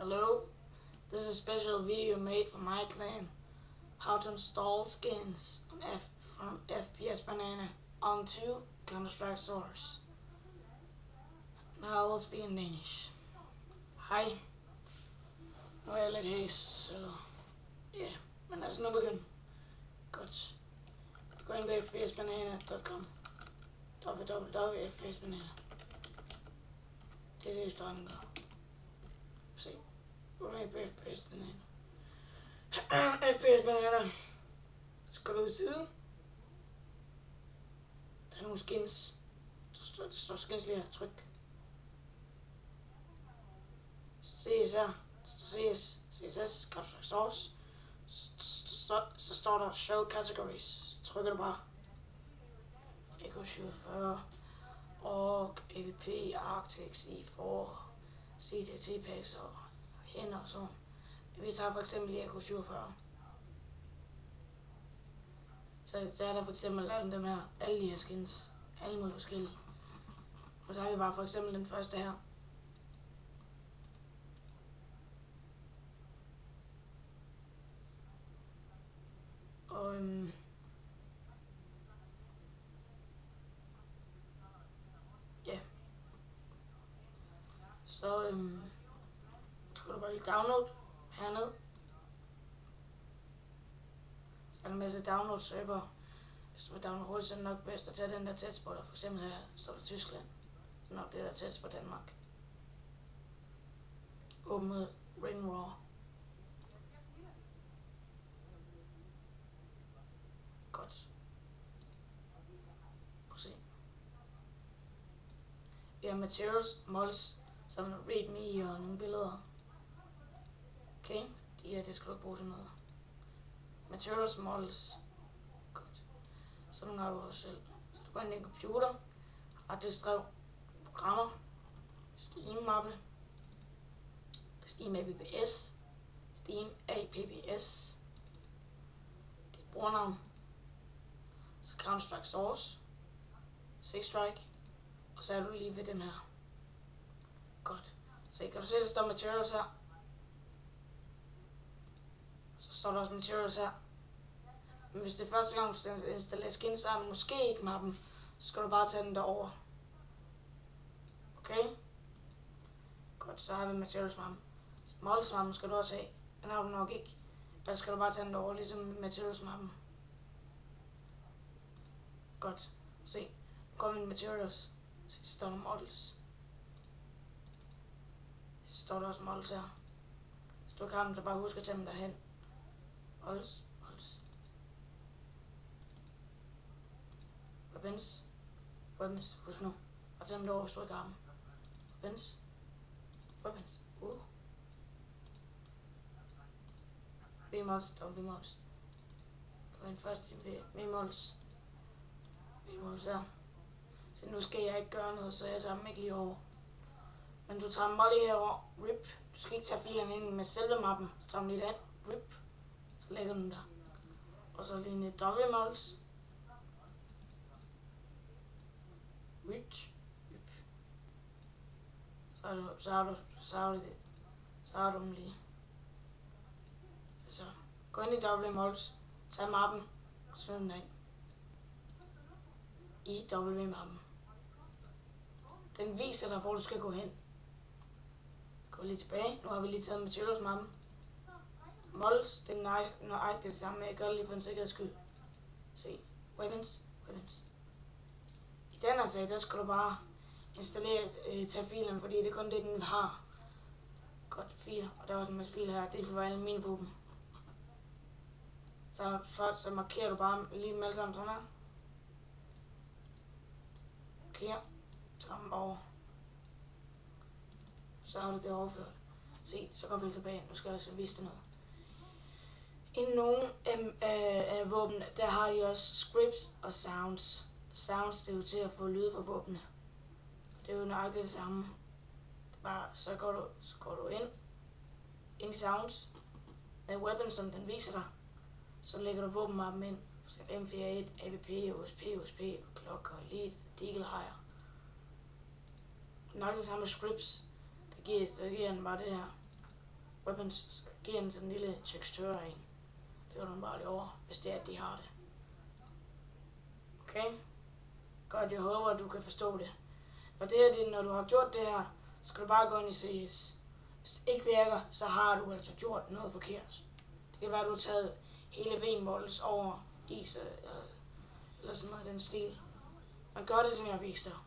Hello, this is a special video made for my clan. How to install skins from FPS Banana onto Counter-Strike Source. Now I will speak in Danish. Hej, nu er jeg lidt hæs, så ja, men altså nu begynd. Godt. Gå ind på fpsbanana.com. www.fpsbanana. Det er det, vi starter med. Se. Gå ind på FPS Banana. FPS Banana. Så går du ud i siden. Der er nogle skins. Der står skins lige her. Tryk. CSR. Der står CS. CSS. Counter-Strike Source. Så står der Show Categories. Så trykker du bare. Echo 47. Org, AVP, Arctic, C4, CTT packs og hænder og sådan. Vi tager for eksempel lige Echo 47. Så der er der for eksempel alle dem her, alle de her skins, alle mulige forskellige. Og så har vi bare for eksempel den første her. Og ja. Så skal du bare lige download hernede. Så er der en masse download server. Hvis du vil downloade hurtigt, så er det nok bedst at tage den der tætspotter. For eksempel her står der Tyskland. Det er nok det der tæt på Danmark. Åbn med Ring Raw. Godt. Prøv at se. Vi har materials, mods, som readme og nogle billeder. Okay, de her, det skal du ikke bruge til noget. Materials, models. Godt. Så nu har du også selv. Så du går ind i en computer, og det drev programmer, Steam-mappe, Steam APPS, Steam APPS, dit brugernavn, så Counter-Strike Source, Six-Strike, og så er du lige ved den her. Godt. Så kan du se, der står materials her. Så står der også materials her. Men hvis det er første gang, du skal installere skins, så er man måske ikke mappen. Så skal du bare tage den derover. Okay? Godt, så har vi materials mappen. Models mappen skal du også have. Den har du nok ikke. Ellers skal du bare tage den derover, ligesom materials mappen. Godt. Se. Nu kommer vi i materials. Så står der models. Så står der også models her. Hvis du ikke har dem, så bare husk at tage dem derhen. Models. Weapons. Husk nu. Og tage dem derovre, hvis du ikke har dem. Weapons. V-mods, W-mods. Gå ind først i V-mods. V-mods her. Så nu skal jeg ikke gøre noget, så jeg tager dem ikke lige over. Men du tager dem bare lige herover. RIP. Du skal ikke tage filerne ind med selve mappen. Så tager dem lige ind. RIP. Så lægger du den der. Og så lige ned W-mods. RIP. Så har du dem lige. Så gå ind i W-mods. Tag mappen. Smid den derind. I W-mappen. Den viser dig, hvor du skal gå hen. Gå lige tilbage. Nu har vi lige taget materials-mappen. Models, det er nøjagtigt det samme, men jeg gør det lige for en sikkerheds skyld. Se. Weapons. I den her sag, der skal du bare installere, tage filerne, fordi det er kun det, den har. Godt, filer. Og der er også en masse filer her. Det er for alle mine våben. Så markerer du bare lige med alle sammen sådan her. Marker. Tager dem over. Så har du det overført. Se, så går vi tilbage. Nu skal jeg altså vise dig noget. I nogle af våbnene, der har de også scripts og sounds. Sounds, det er jo til at få lyd på våbnene. Det er jo nøjagtigt det samme. Det er bare, så går du ind i sounds. Med weapons, som den viser dig. Så lægger du våbenmappen ind. M4A1, AVP, USP, Glock og Elite, Deagle Hire. Nok det samme scripts. Der giver den bare det her. weapons giver en sådan en lille tekstur af en. Det var du bare lige over, hvis det er, at de har det. Okay? Godt, jeg håber, at du kan forstå det. Når du har gjort det her, så skal du bare gå ind i CS. Hvis det ikke virker, så har du altså gjort noget forkert. Det kan være, at du har taget hele VM-models over is eller sådan noget i den stil. Men gør det, som jeg viste dig.